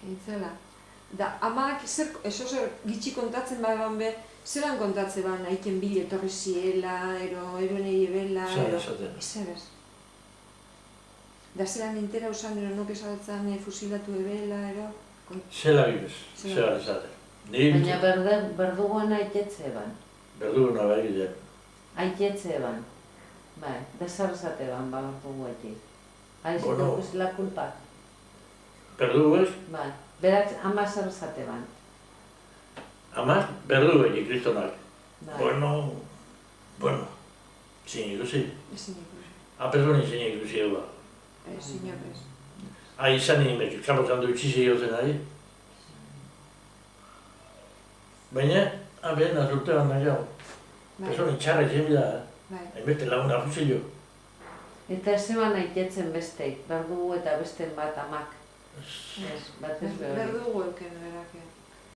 Eitzela. Da, amak zer gitxi kontatzen badan be, zelan kontatzen badan, aiken bile etorri ziela, eroen ebela, ezer ez. Da zelan entera usan, nok esatzen fusilatu ebela, Zela bibez, zela esaten. Baina berdugoen aitetze ban. Berduguna bai bide. Aitetze ban. Bai, desar esate ban, berdugoetik. Aizetu la kulpa. Berdugu ez? Bai, berak ama zer esate ban. Ama, berdugoetik, kristonak. Bai. Bueno, zin ikusi. Ezin ikusi. Aperzoni zin ikusi eba. Ezin ikusi. Izan egin behar, karrotan du itxizi gozen ari. Baina, behar urtean nahiago. Personi txarra izan bida, hainbeste laguna fusilio. Eta ez zeban aitetzen besteik, berdugu eta beste bat amak. Batez behar. Berdugu euken